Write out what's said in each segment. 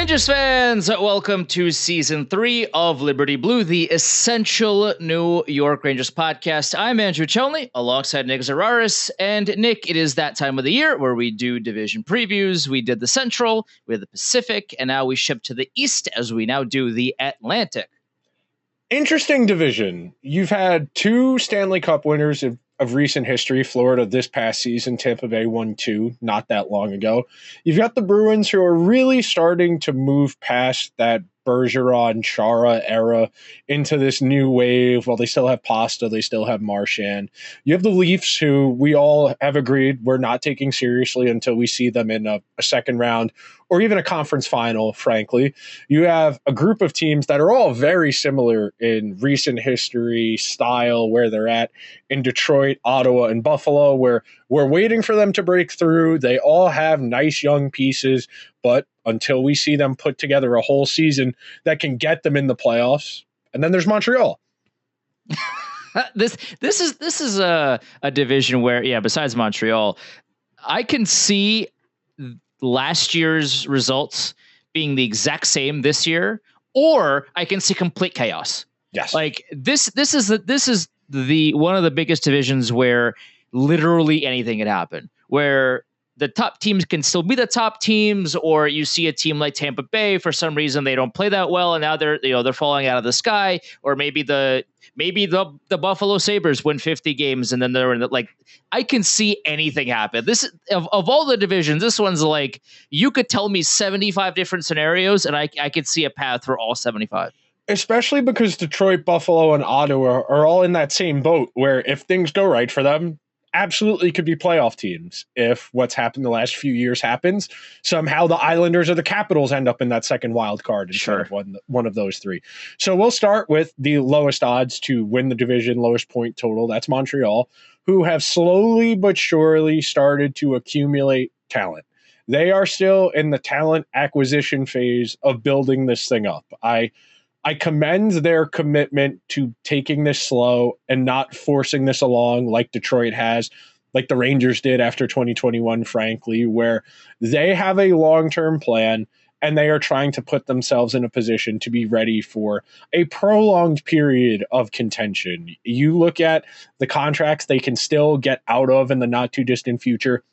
Rangers fans, welcome to Season 3 of Liberty Blue, the essential New York Rangers podcast. I'm Andrew Chelney, alongside Nick Zararis. And Nick, it is that time of the year where we do division previews. We did the Central, we had the Pacific, and now we ship to the East as we now do the Atlantic. Interesting division. You've had two Stanley Cup winners of recent history. Florida this past season, Tampa Bay won 2 not that long ago. You've got the Bruins, who are really starting to move past that Bergeron, Chara era into this new wave. While they still have Pasta, they still have Marchand. You have the Leafs, who we all have agreed we're not taking seriously until we see them in a second round or even a conference final, frankly. You have a group of teams that are all very similar in recent history, style, where they're at in Detroit, Ottawa, and Buffalo, where we're waiting for them to break through. They all have nice young pieces, but until we see them put together a whole season that can get them in the playoffs. And then there's Montreal. This is a division where, besides Montreal, I can see last year's results being the exact same this year, or I can see complete chaos. Yes. Like this is the one of the biggest divisions where literally anything can happen, where the top teams can still be the top teams, or you see a team like Tampa Bay, for some reason they don't play that well, and now they're falling out of the sky, or maybe the Buffalo Sabres win 50 games and then they're in I can see anything happen. This of all the divisions, this one's like you could tell me 75 different scenarios and I could see a path for all 75. Especially because Detroit, Buffalo, and Ottawa are all in that same boat where if things go right for them, absolutely could be playoff teams. If what's happened the last few years happens, somehow the Islanders or the Capitals end up in that second wild card instead of one of those three. So we'll start with the lowest odds to win the division, lowest point total. That's Montreal, who have slowly but surely started to accumulate talent. They are still in the talent acquisition phase of building this thing up. I commend their commitment to taking this slow and not forcing this along like Detroit has, like the Rangers did after 2021, frankly, where they have a long-term plan and they are trying to put themselves in a position to be ready for a prolonged period of contention. You look at the contracts they can still get out of in the not-too-distant future.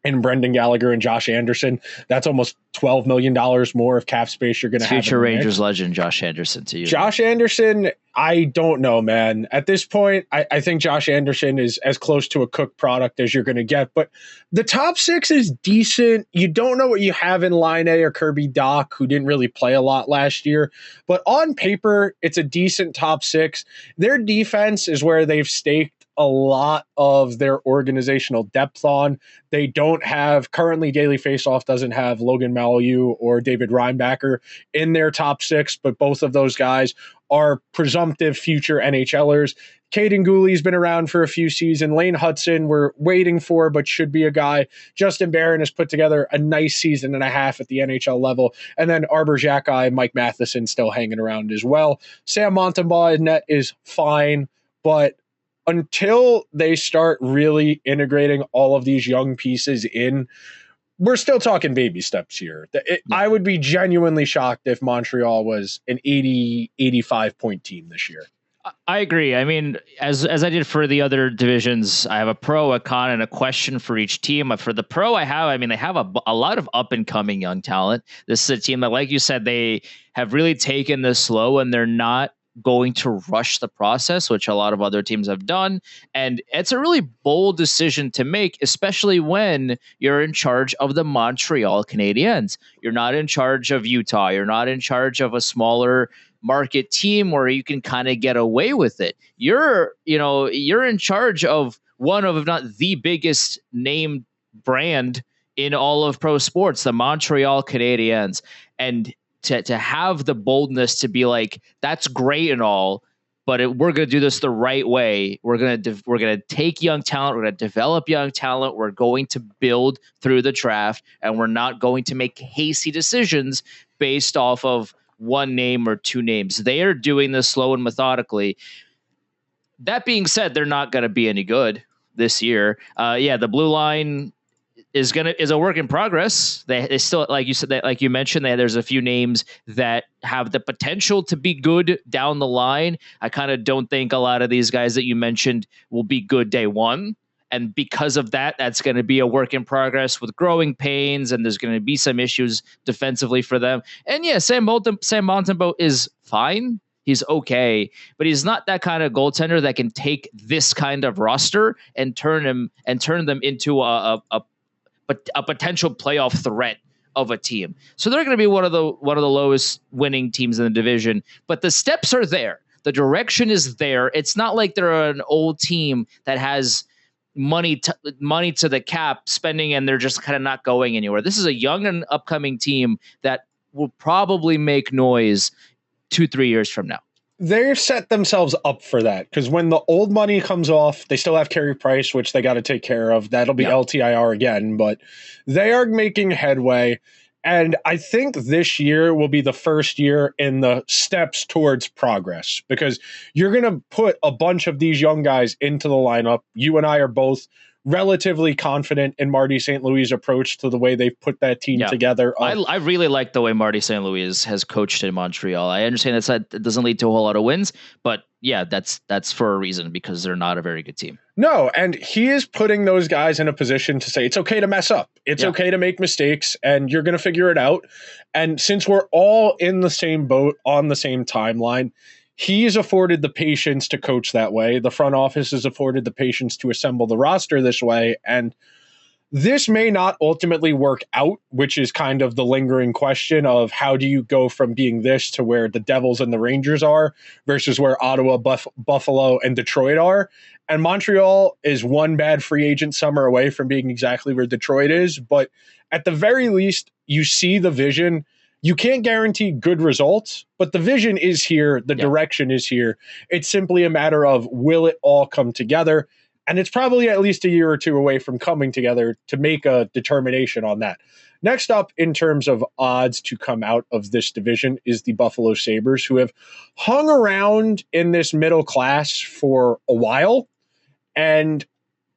And Brendan Gallagher and Josh Anderson, that's almost $12 million more of cap space you're going to have. Future Rangers legend Josh Anderson to you. Josh Anderson, I don't know, man. At this point, I think Josh Anderson is as close to a cooked product as you're going to get. But the top 6 is decent. You don't know what you have in Line A or Kirby Dach, who didn't really play a lot last year. But on paper, it's a decent top 6. Their defense is where they've staked a lot of their organizational depth on. They don't have, currently Daily Faceoff doesn't have Logan Mailloux or David Reinbacher in their top 6, but both of those guys are presumptive future NHLers. Caden Gooley's been around for a few seasons. Lane Hudson we're waiting for, but should be a guy. Justin Barron has put together a nice season and a half at the NHL level. And then Arbor Xhekaj, Mike Matheson still hanging around as well. Sam Montembeault in net is fine, but until they start really integrating all of these young pieces in, we're still talking baby steps here. I would be genuinely shocked if Montreal was an 80, 85-point team this year. I agree. I mean, as I did for the other divisions, I have a pro, a con, and a question for each team. For the pro, they have a lot of up-and-coming young talent. This is a team that, like you said, they have really taken this slow, and they're not going to rush the process, which a lot of other teams have done. And it's a really bold decision to make, especially when you're in charge of the Montreal Canadiens. You're not in charge of Utah. You're not in charge of a smaller market team where you can kind of get away with it. You're in charge of one of, if not the biggest name brand in all of pro sports, the Montreal Canadiens. And to have the boldness to be like, that's great and all, but we're going to do this the right way. We're going to take young talent. We're going to develop young talent. We're going to build through the draft, and we're not going to make hasty decisions based off of one name or two names. They are doing this slow and methodically. That being said, they're not going to be any good this year. The blue line, is a work in progress. They still, like you said, like you mentioned, there's a few names that have the potential to be good down the line. I kind of don't think a lot of these guys that you mentioned will be good day one. And because of that, that's going to be a work in progress with growing pains, and there's going to be some issues defensively for them. And yeah, Sam Montembeault is fine. He's okay, but he's not that kind of goaltender that can take this kind of roster and turn them into a potential playoff threat of a team. So they're going to be one of the lowest winning teams in the division. But the steps are there. The direction is there. It's not like they're an old team that has money to the cap spending and they're just kind of not going anywhere. This is a young and upcoming team that will probably make noise 2-3 years from now. They've set themselves up for that, because when the old money comes off, they still have Carey Price, which they got to take care of. That'll be LTIR again, but they are making headway. And I think this year will be the first year in the steps towards progress, because you're going to put a bunch of these young guys into the lineup. You and I are both relatively confident in Marty St. Louis' approach to the way they've put that team together. I really like the way Marty St. Louis has coached in Montreal. I understand that doesn't lead to a whole lot of wins, but yeah, that's for a reason, because they're not a very good team. No, and he is putting those guys in a position to say it's okay to mess up. It's okay to make mistakes, and you're going to figure it out. And since we're all in the same boat on the same timeline, he's afforded the patience to coach that way. The front office has afforded the patience to assemble the roster this way. And this may not ultimately work out, which is kind of the lingering question of how do you go from being this to where the Devils and the Rangers are versus where Ottawa, Buffalo, and Detroit are. And Montreal is one bad free agent summer away from being exactly where Detroit is. But at the very least, you see the vision. You can't guarantee good results, but the vision is here. The direction is here. It's simply a matter of, will it all come together? And it's probably at least a year or two away from coming together to make a determination on that. Next up, in terms of odds to come out of this division, is the Buffalo Sabres, who have hung around in this middle class for a while. And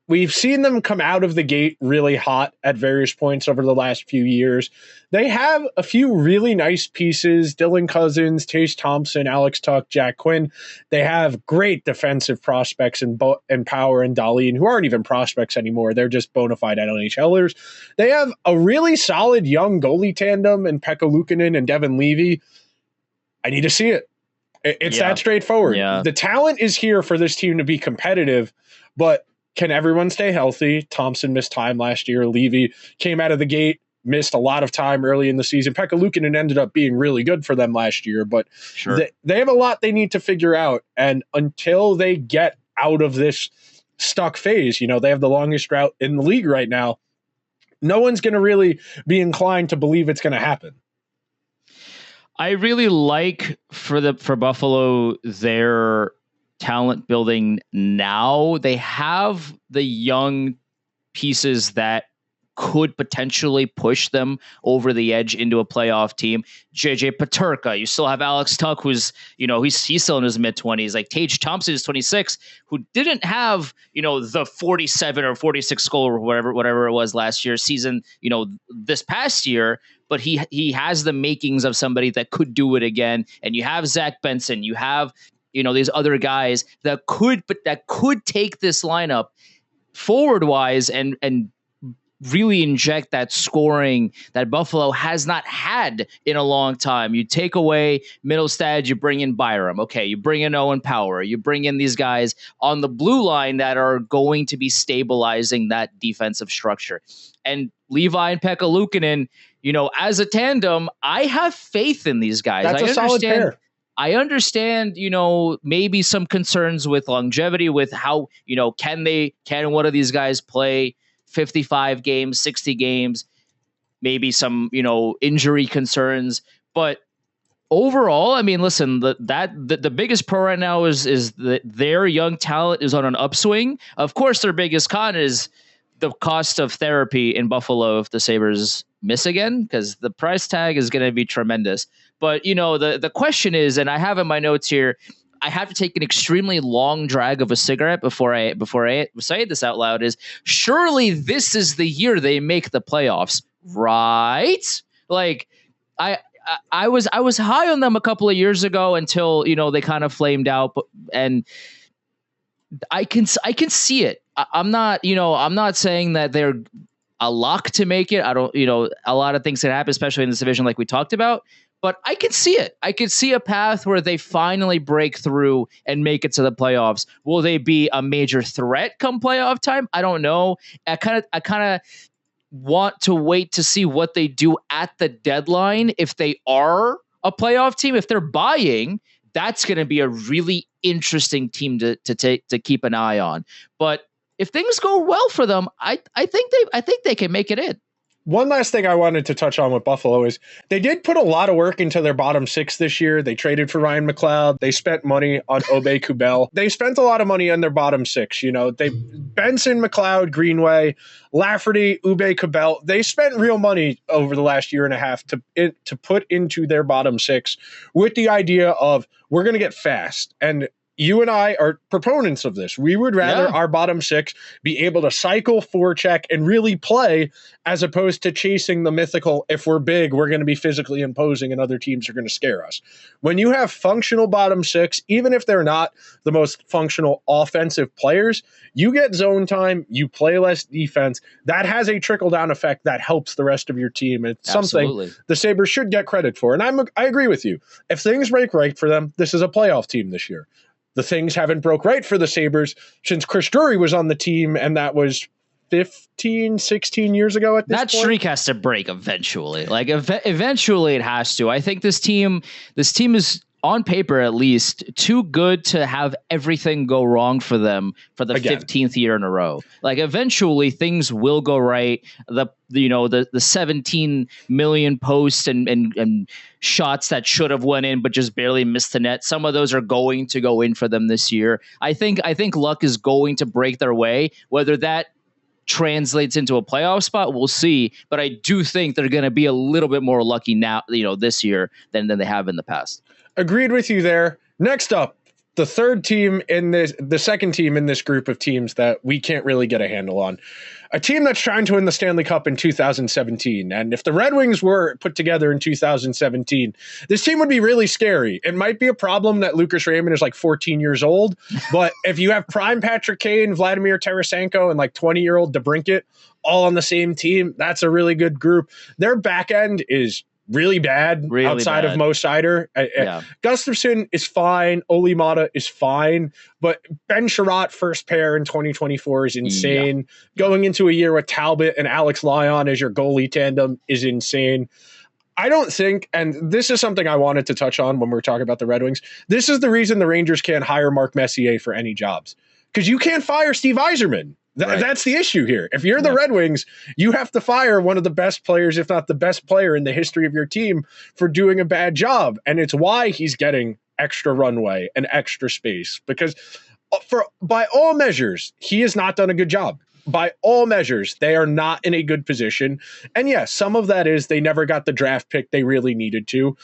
we've seen them come out of the gate really hot at various points over the last few years. They have a few really nice pieces: Dylan Cousins, Tace Thompson, Alex Tuch, Jack Quinn. They have great defensive prospects in Power and Dahlin, who aren't even prospects anymore. They're just bona fide NHLers. They have a really solid young goalie tandem in Pekka Luukkonen and Devin Levy. I need to see it. It's that straightforward. Yeah. The talent is here for this team to be competitive, but can everyone stay healthy? Thompson missed time last year. Levy came out of the gate, missed a lot of time early in the season. Pekka Luukkonen ended up being really good for them last year, but they have a lot they need to figure out. And until they get out of this stuck phase, they have the longest drought in the league right now. No one's going to really be inclined to believe it's going to happen. I really like for Buffalo their talent building now. They have the young pieces that could potentially push them over the edge into a playoff team. JJ Peterka, you still have Alex Tuch, who's, he's still in his mid-20s. Like Tage Thompson is 26, who didn't have, the 47 or 46 goal or whatever it was last year season, this past year, but he has the makings of somebody that could do it again. And you have Zach Benson, you have these other guys that could take this lineup forward wise and really inject that scoring that Buffalo has not had in a long time. You take away Middlestad, you bring in Byram. Okay, you bring in Owen Power. You bring in these guys on the blue line that are going to be stabilizing that defensive structure. And Levi and Pekka Luukkonen, as a tandem, I have faith in these guys. That's a solid pair. I understand, maybe some concerns with longevity, with how, can one of these guys play 55 games, 60 games, maybe some, injury concerns. But overall, I mean, listen, the biggest pro right now is that their young talent is on an upswing. Of course, their biggest con is the cost of therapy in Buffalo if the Sabres miss again, because the price tag is going to be tremendous. But, the question is, and I have in my notes here, I have to take an extremely long drag of a cigarette before I say this out loud is surely this is the year they make the playoffs, right? Like I was high on them a couple of years ago until they kind of flamed out, and I can see it. I'm not saying that they're a lock to make it. I don't, a lot of things can happen, especially in this division, like we talked about. But I can see it. I could see a path where they finally break through and make it to the playoffs. Will they be a major threat come playoff time? I don't know. I kind of want to wait to see what they do at the deadline. If they are a playoff team, if they're buying, that's going to be a really interesting team to keep an eye on. But if things go well for them, I think they can make it in. One last thing I wanted to touch on with Buffalo is they did put a lot of work into their bottom six this year. They traded for Ryan McLeod. They spent money on Obey Kubel. They spent a lot of money on their bottom six. They Benson, McLeod, Greenway, Lafferty, Ube Kubel. They spent real money over the last year and a half to put into their bottom six with the idea of we're going to get fast. And you and I are proponents of this. We would rather our bottom six be able to cycle, forecheck, and really play as opposed to chasing the mythical, if we're big, we're going to be physically imposing and other teams are going to scare us. When you have functional bottom six, even if they're not the most functional offensive players, you get zone time, you play less defense. That has a trickle-down effect that helps the rest of your team. It's something the Sabres should get credit for. And I agree with you. If things break right for them, this is a playoff team this year. The things haven't broke right for the Sabres since Chris Drury was on the team, and that was 15, 16 years ago at this point. That streak has to break eventually. Like, eventually it has to. I think this team is, on paper at least, too good to have everything go wrong for them for the 15th year in a row. Like, eventually things will go right. The 17 million posts and shots that should have went in but just barely missed the net, some of those are going to go in for them this year. I think luck is going to break their way. Whether that translates into a playoff spot, we'll see. But I do think they're going to be a little bit more lucky now, this year than they have in the past. Agreed with you there. Next up, the second team in this group of teams that we can't really get a handle on. A team that's trying to win the Stanley Cup in 2017. And if the Red Wings were put together in 2017, this team would be really scary. It might be a problem that Lucas Raymond is like 14 years old, but if you have prime Patrick Kane, Vladimir Tarasenko, and like 20-year-old DeBrincat all on the same team, that's a really good group. Their back end is really bad outside of Mo Seider. Gustafsson is fine. Oli Mata is fine. But Ben Sherratt, first pair in 2024 is insane. Yeah. Going into a year with Talbot and Alex Lyon as your goalie tandem is insane. I don't think, and this is something I wanted to touch on when we were talking about the Red Wings, this is the reason the Rangers can't hire Mark Messier for any jobs. Because you can't fire Steve Yzerman. That's the issue here. If you're the Red Wings, you have to fire one of the best players, if not the best player in the history of your team, for doing a bad job. And it's why he's getting extra runway and extra space. Because by all measures, he has not done a good job. By all measures, they are not in a good position. And yes, some of that is they never got the draft pick they really needed to.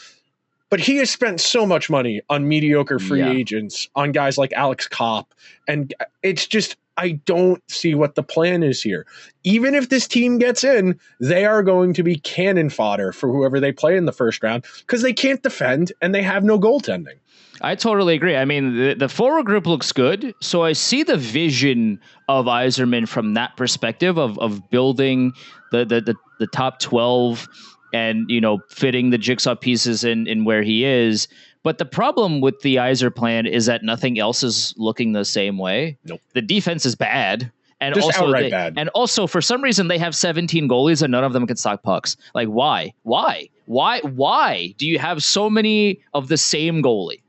But he has spent so much money on mediocre free agents, on guys like Alex Kopp. And it's just, I don't see what the plan is here. Even if this team gets in, they are going to be cannon fodder for whoever they play in the first round because they can't defend and they have no goaltending. I totally agree. I mean, the forward group looks good. So I see the vision of Yzerman from that perspective of building the top 12 and, fitting the jigsaw pieces in where he is. But the problem with the Yzer plan is that nothing else is looking the same way. Nope. The defense is bad. And just also bad. And also, for some reason, they have 17 goalies and none of them can stock pucks. Like, why? Why do you have so many of the same goalie?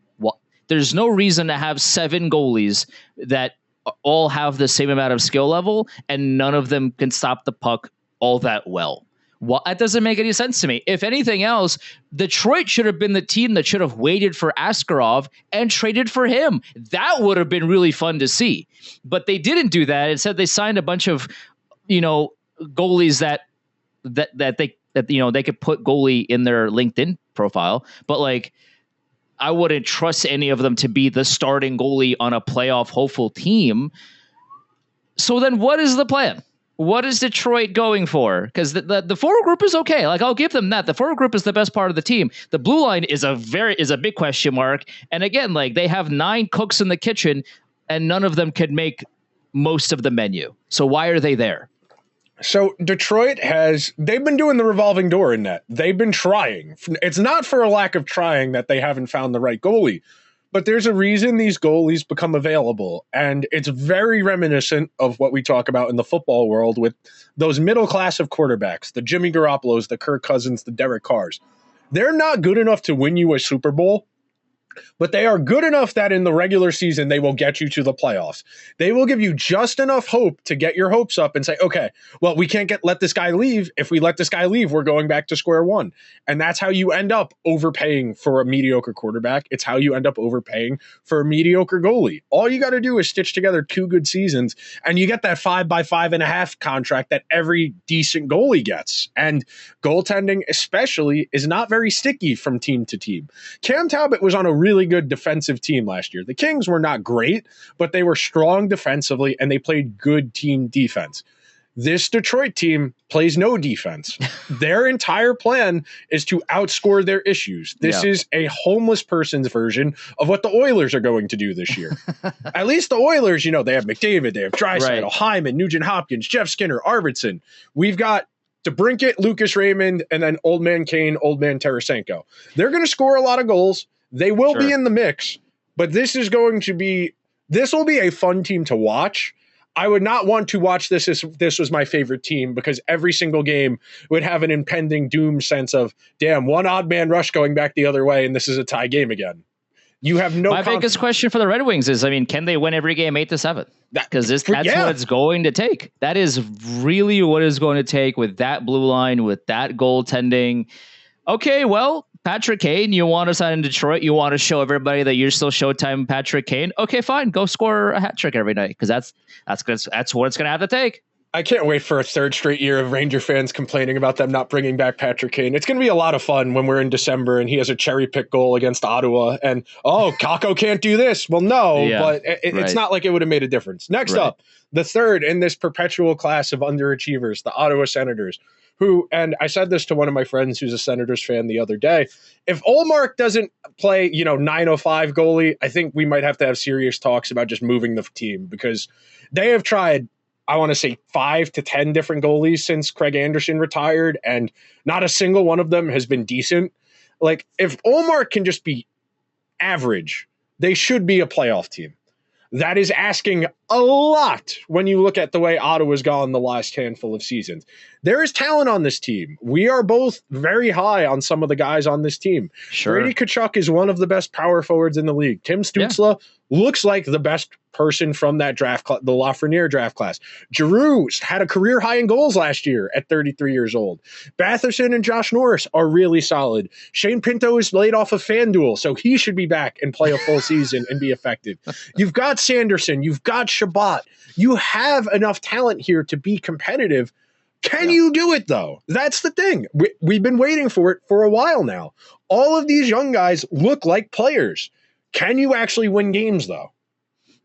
There's no reason to have 7 goalies that all have the same amount of skill level and none of them can stop the puck all that well. Well, that doesn't make any sense to me. If anything else, Detroit should have been the team that should have waited for Askarov and traded for him. That would have been really fun to see. But they didn't do that. Instead, they signed a bunch of, goalies that they could put goalie in their LinkedIn profile. But I wouldn't trust any of them to be the starting goalie on a playoff hopeful team. So then what is the plan? What is Detroit going for? Because the forward group is okay. Like, I'll give them that. The forward group is the best part of the team. The blue line is a big question mark. And again, like, they have 9 cooks in the kitchen and none of them could make most of the menu. So why are they there? So Detroit they've been doing the revolving door in net. They've been trying. It's not for a lack of trying that they haven't found the right goalie, but there's a reason these goalies become available. And it's very reminiscent of what we talk about in the football world with those middle class of quarterbacks, the Jimmy Garoppolos, the Kirk Cousins, the Derek Carrs. They're not good enough to win you a Super Bowl, but they are good enough that in the regular season, they will get you to the playoffs. They will give you just enough hope to get your hopes up and say, okay, well, we can't let this guy leave. If we let this guy leave, we're going back to square one. And that's how you end up overpaying for a mediocre quarterback. It's how you end up overpaying for a mediocre goalie. All you got to do is stitch together 2 good seasons, and you get that 5x5.5 contract that every decent goalie gets. And goaltending especially is not very sticky from team to team. Cam Talbot was on a really good defensive team last year. The Kings were not great, but they were strong defensively and they played good team defense. This Detroit team plays no defense. Their entire plan is to outscore their issues. This is a homeless person's version of what the Oilers are going to do this year. At least the Oilers, they have McDavid, they have Draisaitl, Hyman, Nugent-Hopkins, Jeff Skinner, Arvidsson. We've got DeBrincat, Lucas Raymond, and then Old Man Kane, Old Man Tarasenko. They're going to score a lot of goals. They will be in the mix, but this will be a fun team to watch. I would not want to watch this if this was my favorite team, because every single game would have an impending doom sense of, damn, one odd man rush going back the other way, and this is a tie game again. You have no My biggest question for the Red Wings is, can they win every game 8-7? Because that's what it's going to take. That is really what it's going to take with that blue line, with that goaltending. Okay, well, Patrick Kane, you want to sign in Detroit? You want to show everybody that you're still Showtime Patrick Kane? Okay, fine. Go score a hat trick every night, because that's what it's going to have to take. I can't wait for a 3rd straight year of Ranger fans complaining about them not bringing back Patrick Kane. It's going to be a lot of fun when we're in December and he has a cherry pick goal against Ottawa and, Kakko can't do this. Well, no, but it's not like it would have made a difference. Next up, the 3rd in this perpetual class of underachievers, the Ottawa Senators, who, and I said this to one of my friends who's a Senators fan the other day, if Ullmark doesn't play, 905 goalie, I think we might have to have serious talks about just moving the team, because they have tried, I want to say 5 to 10 different goalies since Craig Anderson retired, and not a single one of them has been decent. Like, if Ullmark can just be average, they should be a playoff team. That is asking a lot when you look at the way Ottawa's gone the last handful of seasons. There is talent on this team. We are both very high on some of the guys on this team. Sure. Brady Tkachuk is one of the best power forwards in the league. Tim Stützle looks like the best person from that draft, the Lafreniere draft class. Giroux had a career high in goals last year at 33 years old. Batherson and Josh Norris are really solid. Shane Pinto is laid off of FanDuel, so he should be back and play a full season and be effective. You've got Sanderson. You've got Shabbat. You have enough talent here to be competitive. Can you do it, though? That's the thing. We've been waiting for it for a while now. All of these young guys look like players. Can you actually win games, though?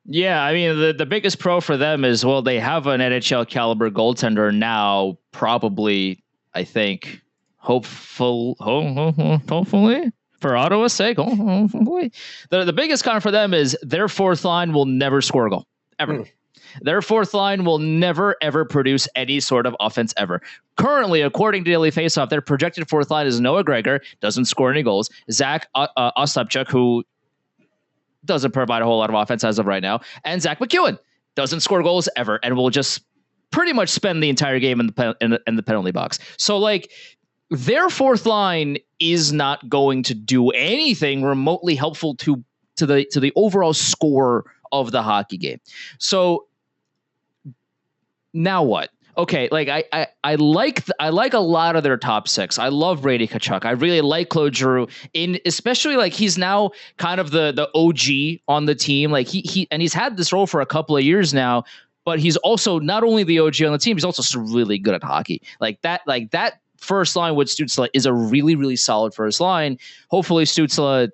Yeah, I mean, the biggest pro for them is, well, they have an NHL caliber goaltender now, probably, I think, hopefully, for Ottawa's sake, hopefully. The biggest con for them is their 4th line will never score a goal, ever. Their 4th line will never, ever produce any sort of offense ever. Currently, according to Daily Faceoff, their projected 4th line is Noah Gregor, doesn't score any goals, Zach Ostapchuk, who doesn't provide a whole lot of offense as of right now, and Zach McEwen doesn't score goals ever and will just pretty much spend the entire game in the penalty box. So, like, their 4th line is not going to do anything remotely helpful to the overall score of the hockey game. So now what? Okay, like I like a lot of their top 6. I love Brady Tkachuk. I really like Claude Giroux, especially like he's now kind of the OG on the team. Like he's had this role for a couple of years now, but he's also not only the OG on the team, he's also really good at hockey. Like that first line with Stützle is a really, really solid first line. Hopefully Stützle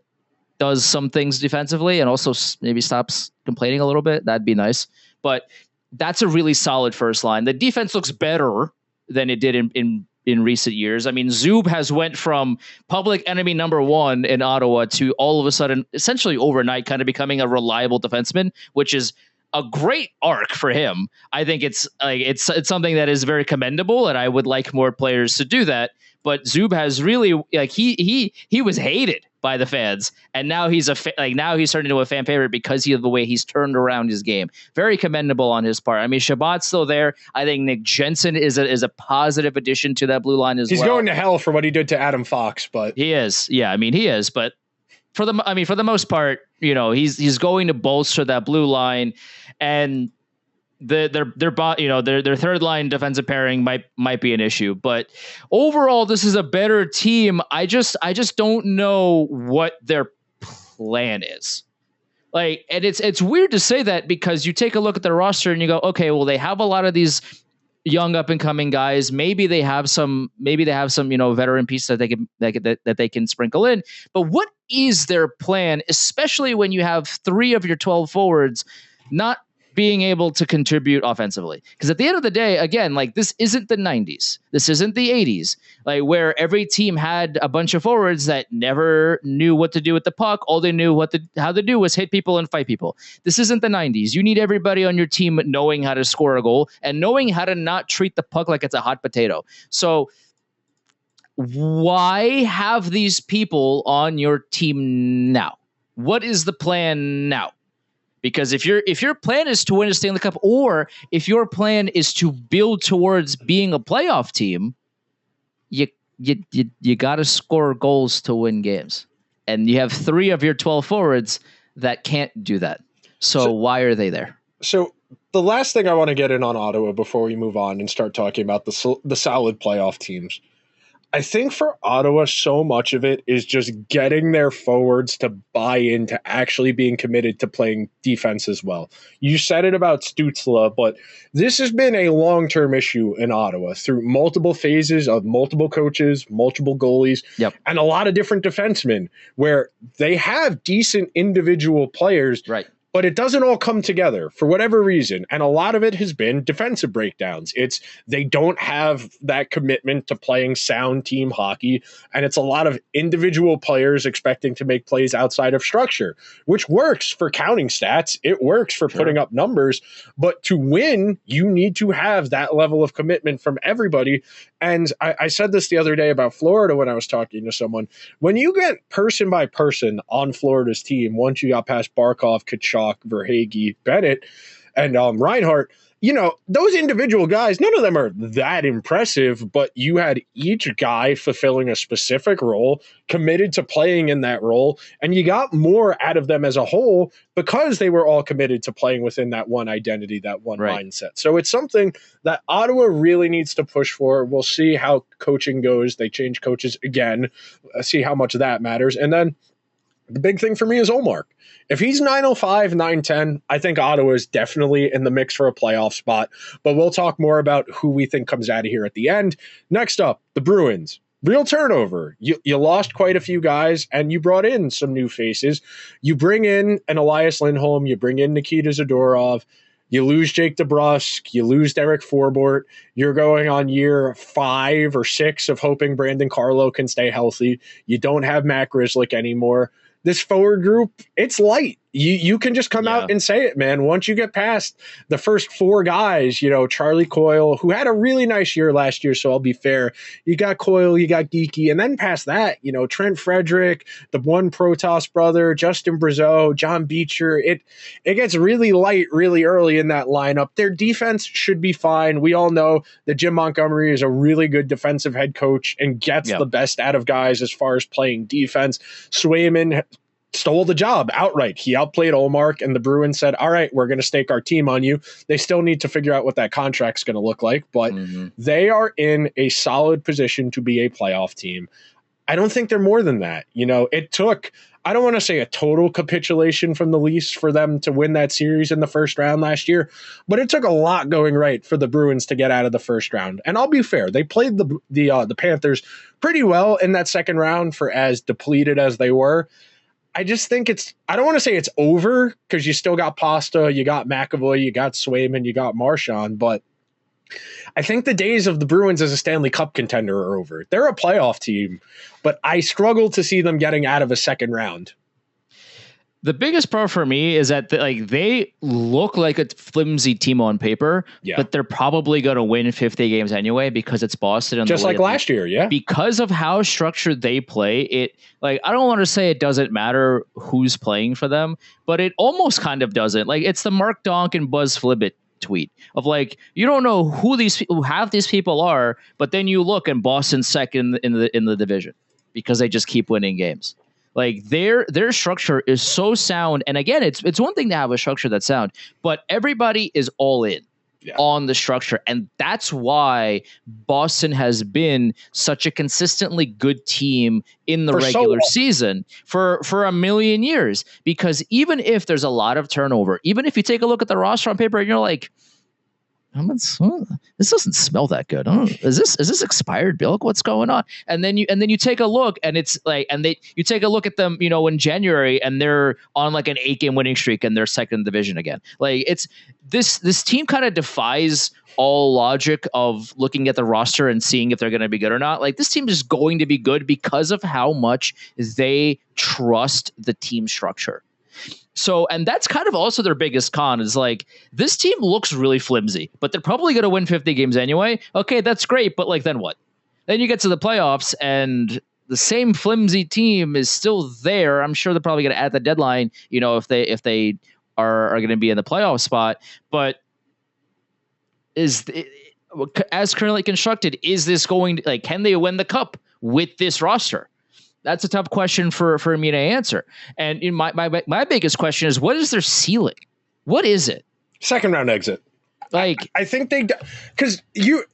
does some things defensively and also maybe stops complaining a little bit. That'd be nice. But that's a really solid first line. The defense looks better than it did in recent years. I mean, Zub has went from public enemy number one in Ottawa to all of a sudden, essentially overnight, kind of becoming a reliable defenseman, which is a great arc for him. I think it's something that is very commendable, and I would like more players to do that. But Zub has really, like, he was hated by the fans, and now he's now he's turned into a fan favorite because of the way he's turned around his game. Very commendable on his part. I mean, Shabbat's still there. I think Nick Jensen is a positive addition to that blue line as well. He's going to hell for what he did to Adam Fox, but he is. Yeah, I mean, he is. But for the most part, he's going to bolster that blue line, and their third line defensive pairing might be an issue, but overall this is a better team. I just don't know what their plan is. Like, and it's weird to say that because you take a look at their roster and you go, okay, well, they have a lot of these young up and coming guys. Maybe they have some veteran pieces that they can sprinkle in. But what is their plan, especially when you have 3 of your 12 forwards not being able to contribute offensively? Because at the end of the day, again, like, this isn't the 90s. This isn't the 80s, like, where every team had a bunch of forwards that never knew what to do with the puck. All they knew how to do was hit people and fight people. This isn't the 90s. You need everybody on your team knowing how to score a goal and knowing how to not treat the puck like it's a hot potato. So why have these people on your team now? What is the plan now? Because if your plan is to win a Stanley Cup, or if your plan is to build towards being a playoff team, you got to score goals to win games. And you have 3 of your 12 forwards that can't do that. So why are they there? So the last thing I want to get in on Ottawa before we move on and start talking about the solid playoff teams. I think for Ottawa, so much of it is just getting their forwards to buy into actually being committed to playing defense as well. You said it about Stützle, but this has been a long-term issue in Ottawa through multiple phases of multiple coaches, multiple goalies, and a lot of different defensemen where they have decent individual players, right, but it doesn't all come together for whatever reason. And a lot of it has been defensive breakdowns. They don't have that commitment to playing sound team hockey. And it's a lot of individual players expecting to make plays outside of structure, which works for counting stats. It works for putting up numbers. But to win, you need to have that level of commitment from everybody. And I said this the other day about Florida when I was talking to someone. When you get person by person on Florida's team, once you got past Barkov, Kachuk, Verhaeghe, Bennett, and Reinhart, those individual guys, none of them are that impressive, but you had each guy fulfilling a specific role, committed to playing in that role, and you got more out of them as a whole because they were all committed to playing within that one identity, that one mindset. So it's something that Ottawa really needs to push for. We'll see how coaching goes. They change coaches again, see how much that matters. And then the big thing for me is Ullmark. If he's 905, 910, I think Ottawa is definitely in the mix for a playoff spot. But we'll talk more about who we think comes out of here at the end. Next up, the Bruins. Real turnover. You lost quite a few guys, and you brought in some new faces. You bring in an Elias Lindholm. You bring in Nikita Zadorov. You lose Jake DeBrusk. You lose Derek Forbort. You're going on year 5 or 6 of hoping Brandon Carlo can stay healthy. You don't have Matt Grzelcyk anymore. This forward group, it's light. You can just come out and say it, man. Once you get past the first 4 guys, Charlie Coyle, who had a really nice year last year, so I'll be fair. You got Coyle, you got Geeky, and then past that, Trent Frederick, the one Protas brother, Justin Brazeau, John Beecher. It gets really light really early in that lineup. Their defense should be fine. We all know that Jim Montgomery is a really good defensive head coach and gets the best out of guys as far as playing defense. Swayman stole the job outright. He outplayed Ullmark, and the Bruins said, all right, we're going to stake our team on you. They still need to figure out what that contract's going to look like, but they are in a solid position to be a playoff team. I don't think they're more than that. It took, I don't want to say a total capitulation from the Leafs for them to win that series in the first round last year, but it took a lot going right for the Bruins to get out of the first round. And I'll be fair, they played the Panthers pretty well in that second round for as depleted as they were. I just think I don't want to say it's over because you still got Pasta, you got McAvoy, you got Swayman, you got Marchand, but I think the days of the Bruins as a Stanley Cup contender are over. They're a playoff team, but I struggle to see them getting out of a second round. The biggest problem for me is that they look like a flimsy team on paper, but they're probably going to win 50 games anyway because it's Boston. And just like last year, yeah. Because of how structured they play, I don't want to say it doesn't matter who's playing for them, but it almost kind of doesn't. It's the Mark Donk and Buzz Flibbit tweet of you don't know who half these people are, but then you look and Boston's second in the division because they just keep winning games. Their structure is so sound, and again, it's one thing to have a structure that's sound, but everybody is all in on the structure, and that's why Boston has been such a consistently good team in the regular season for a million years. Because even if there's a lot of turnover, even if you take a look at the roster on paper and you're like, this doesn't smell that good. Is this expired milk? What's going on? And then you take a look, and it's you take a look at them, in January, and they're on an 8-game winning streak, and they're second in the division again. It's this team kind of defies all logic of looking at the roster and seeing if they're going to be good or not. This team is going to be good because of how much they trust the team structure. So, and that's kind of also their biggest con is this team looks really flimsy, but they're probably going to win 50 games anyway. Okay, that's great, but then what? Then you get to the playoffs and the same flimsy team is still there. I'm sure they're probably going to add the deadline, if they are going to be in the playoff spot. But as currently constructed, is this going to can they win the cup with this roster? That's a tough question for me to answer. And my biggest question is, what is their ceiling? What is it? Second round exit. I think because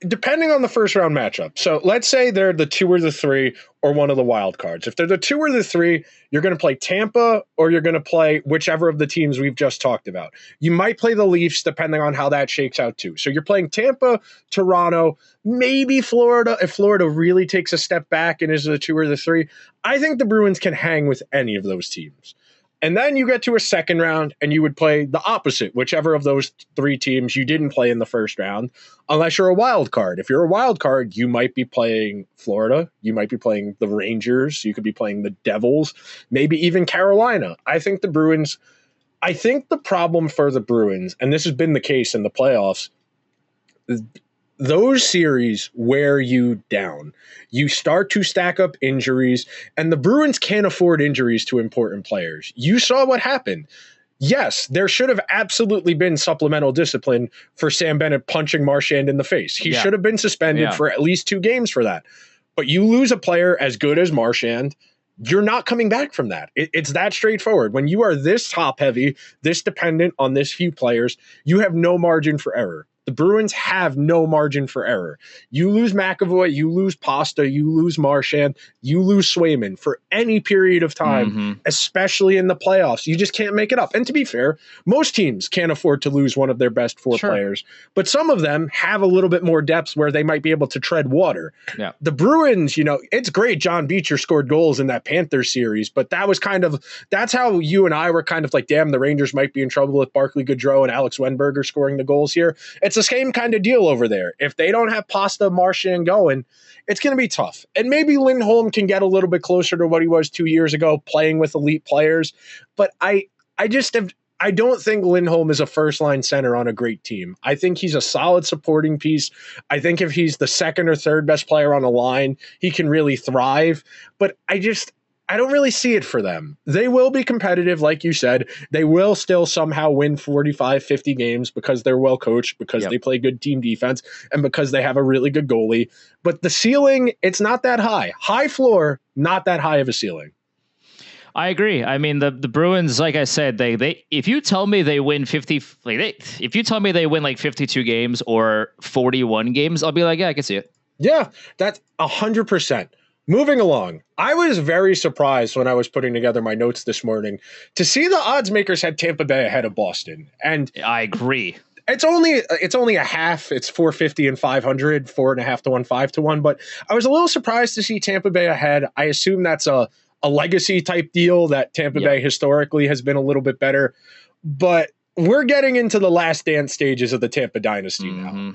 depending on the first round matchup. So let's say they're the 2 or the 3 or one of the wild cards. If they're the 2 or the 3, you're going to play Tampa or you're going to play whichever of the teams we've just talked about. You might play the Leafs depending on how that shakes out too. So you're playing Tampa, Toronto, maybe Florida. If Florida really takes a step back and is the 2 or the 3, I think the Bruins can hang with any of those teams. And then you get to a second round and you would play the opposite, whichever of those 3 teams you didn't play in the first round, unless you're a wild card. If you're a wild card, you might be playing Florida. You might be playing the Rangers. You could be playing the Devils, maybe even Carolina. I think the problem for the Bruins, and this has been the case in the playoffs, those series wear you down. You start to stack up injuries, and the Bruins can't afford injuries to important players. You saw what happened. Yes, there should have absolutely been supplemental discipline for Sam Bennett punching Marchand in the face. He should have been suspended for at least 2 games for that. But you lose a player as good as Marchand, you're not coming back from that. It's that straightforward. When you are this top heavy, this dependent on this few players, you have no margin for error. The Bruins have no margin for error. You lose McAvoy, you lose Pasta, you lose Marchand, you lose Swayman for any period of time, especially in the playoffs. You just can't make it up. And to be fair, most teams can't afford to lose one of their best 4 players, but some of them have a little bit more depth where they might be able to tread water. Yeah. The Bruins, it's great John Beecher scored goals in that Panthers series, but that's how you and I were kind of damn, the Rangers might be in trouble with Barclay Goodrow and Alex Wenberger scoring the goals here. It's the same kind of deal over there. If they don't have Pasta, Marchand going, it's going to be tough. And maybe Lindholm can get a little bit closer to what he was 2 years ago playing with elite players. But I don't think Lindholm is a first-line center on a great team. I think he's a solid supporting piece. I think if he's the second or third best player on a line, he can really thrive. But I don't really see it for them. They will be competitive, like you said. They will still somehow win 45, 50 games because they're well coached, because they play good team defense, and because they have a really good goalie. But the ceiling, it's not that high. High floor, not that high of a ceiling. I agree. I mean, the Bruins, like I said, they if you tell me they win 52 games or 41 games, I'll be like, yeah, I can see it. Yeah, that's 100%. Moving along, I was very surprised when I was putting together my notes this morning to see the odds makers had Tampa Bay ahead of Boston. And I agree. It's only a half. It's 450 and 500, 4.5 to 1, 5 to 1. But I was a little surprised to see Tampa Bay ahead. I assume that's a a legacy type deal that Tampa Bay historically has been a little bit better. But we're getting into the last dance stages of the Tampa dynasty now.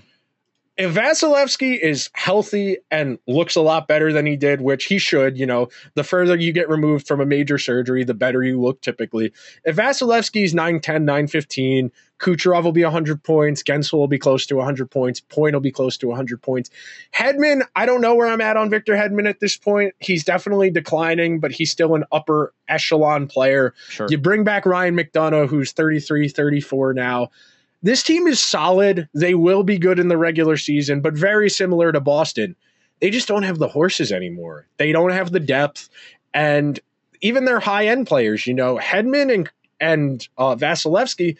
If Vasilevsky is healthy and looks a lot better than he did, which he should, the further you get removed from a major surgery, the better you look typically. If Vasilevsky's 9-10, 9-15, Kucherov will be 100 points, Gensel will be close to 100 points, Point will be close to 100 points. Hedman, I don't know where I'm at on Victor Hedman at this point. He's definitely declining, but he's still an upper echelon player. Sure. You bring back Ryan McDonough, who's 33, 34 now. This team is solid. They will be good in the regular season, but very similar to Boston. They just don't have the horses anymore. They don't have the depth. And even their high-end players, Hedman and Vasilevsky,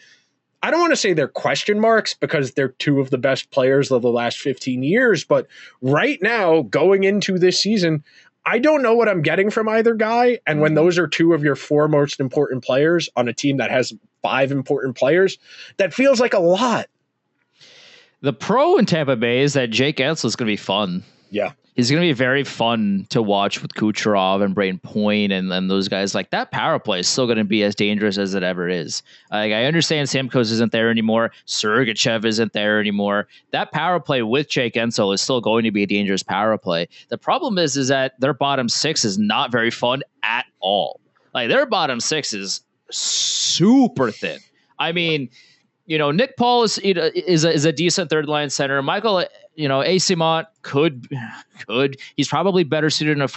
I don't want to say they're question marks because they're two of the best players of the last 15 years. But right now, going into this season, I don't know what I'm getting from either guy. And when those are two of your four most important players on a team that has 5 important players, that feels like a lot. The pro in Tampa Bay is that Jake Gensel is going to be fun. Yeah. He's going to be very fun to watch with Kucherov and Braden Point and those guys. Like, that power play is still going to be as dangerous as it ever is. Like, I understand Stamkos isn't there anymore. Sergachev isn't there anymore. That power play with Jake Gensel is still going to be a dangerous power play. The problem is that their bottom 6 is not very fun at all. Like, their bottom 6 is super thin. I mean, Nick Paul is a decent third line center. Michael, Asimont could he's probably better suited in a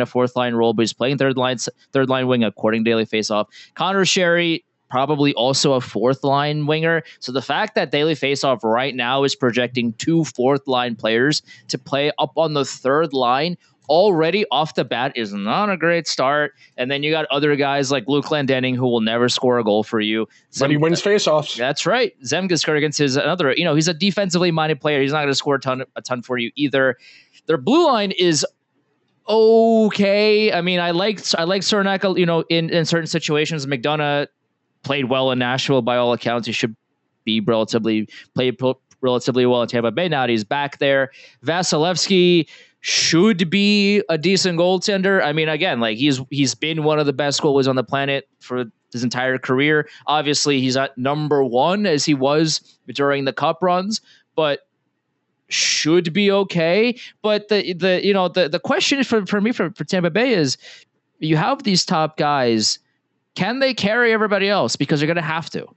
fourth line role, but he's playing third line wing according to Daily Faceoff. Connor Sherry, probably also a fourth line winger. So the fact that Daily Faceoff right now is projecting 2 fourth line players to play up on the third line already off the bat is not a great start. And then you got other guys like Luke Glendening who will never score a goal for you. But he wins faceoffs. That's right. Zemgus Girgensons is another, he's a defensively minded player. He's not going to score a ton for you either. Their blue line is okay. I mean, I like Cernak, in certain situations. McDonough played well in Nashville by all accounts. He should be relatively well in Tampa Bay now that he's back there. Vasilevsky should be a decent goaltender. I mean, again, like he's been one of the best goalies on the planet for his entire career. Obviously, he's not number 1 as he was during the cup runs, but should be okay. But the question for me for Tampa Bay is, you have these top guys, can they carry everybody else? Because they're going to have to.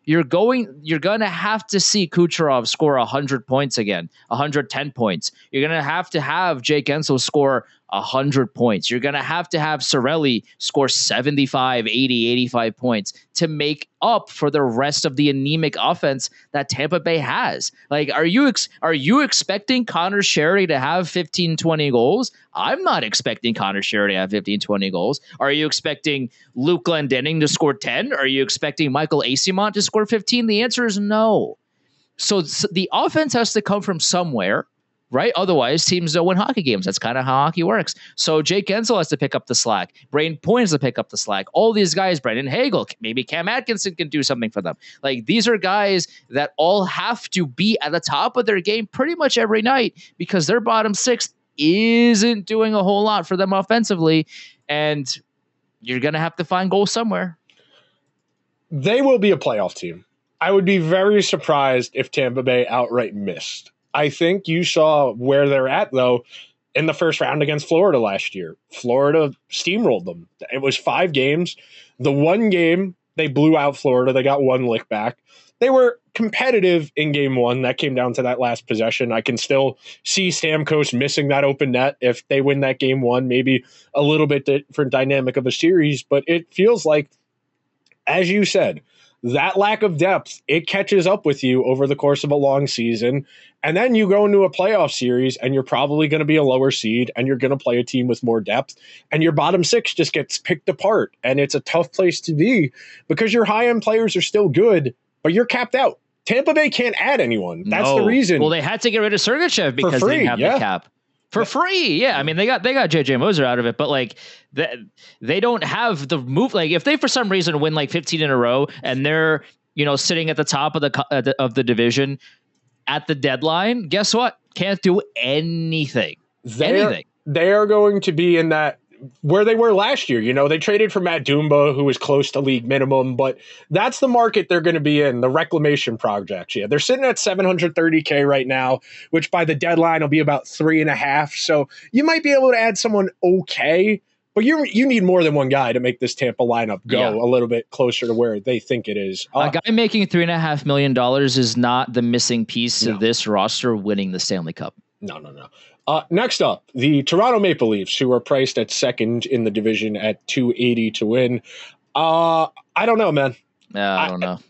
You're going to have to see Kucherov score 100 points again, 110 points. You're going to have Jake Gensel score 100 points. You're going to have Cirelli score 75, 80, 85 points to make up for the rest of the anemic offense that Tampa Bay has. Like, are you expecting Connor Sherry to have 15, 20 goals? I'm not expecting Connor Sherry to have 15, 20 goals. Are you expecting Luke Glendening to score 10? Are you expecting Michael Asimont to score 15? The answer is no. So the offense has to come from somewhere, right? Otherwise, teams don't win hockey games. That's kind of how hockey works. So Jake Gensel has to pick up the slack. Braden Point has to pick up the slack. All these guys, Brendan Hagel, maybe Cam Atkinson can do something for them. Like, these are guys that all have to be at the top of their game pretty much every night because their bottom 6 isn't doing a whole lot for them offensively. And you're going to have to find goals somewhere. They will be a playoff team. I would be very surprised if Tampa Bay outright missed. I think you saw where they're at, though, in the first round against Florida last year. Florida steamrolled them. It was 5 games. The one game, they blew out Florida. They got 1 lick back. They were competitive in game 1. That came down to that last possession. I can still see Stamkos missing that open net if they win that game 1. Maybe a little bit different dynamic of a series, but it feels like, as you said, that lack of depth, it catches up with you over the course of a long season. And then you go into a playoff series and you're probably going to be a lower seed and you're going to play a team with more depth and your bottom 6 just gets picked apart. And it's a tough place to be because your high-end players are still good, but you're capped out. Tampa Bay can't add anyone. That's the reason. Well, they had to get rid of Sergachev because they didn't have the cap. For free, yeah. I mean, they got JJ Moser out of it, but like they don't have the move. Like, if they for some reason win like 15 in a row and they're sitting at the top of the division at the deadline, guess what? Can't do anything. They are going to be in that where they were last year. They traded for Matt Dumba, who was close to league minimum, but that's the market they're going to be in, the reclamation projects. Yeah, they're sitting at $730K right now, which by the deadline will be about 3.5. So you might be able to add someone okay, but you need more than one guy to make this Tampa lineup go a little bit closer to where they think it is. A guy making $3.5 million is not the missing piece to this roster winning the Stanley Cup. No. Next up, the Toronto Maple Leafs, who are priced at second in the division at $280 to win. I don't know, man. Yeah, I don't know.